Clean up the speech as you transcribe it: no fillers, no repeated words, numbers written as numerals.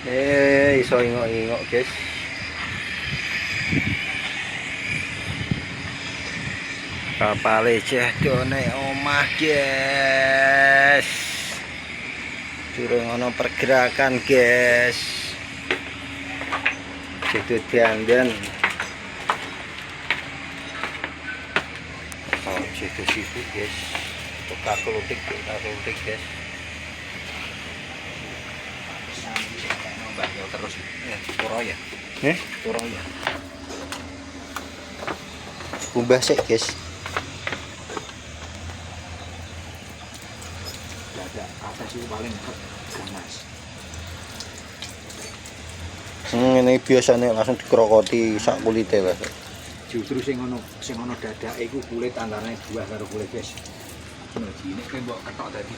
Iso ingok-ingok, guys. Kapale jedone omah, guys. Durung ana pergerakan, guys. Situ diandan. Oh, situ guys. Tukar kelutik, guys. Terus turo ya. Turo ya. Kumbah sik, guys. Atas itu paling ganas. Ini biasanya langsung dikrokoti sak kulite lah. Justru sing ono dadake iku kulit antarane buah karo kulit, guys. Nah, ini kan mbok ketok dadi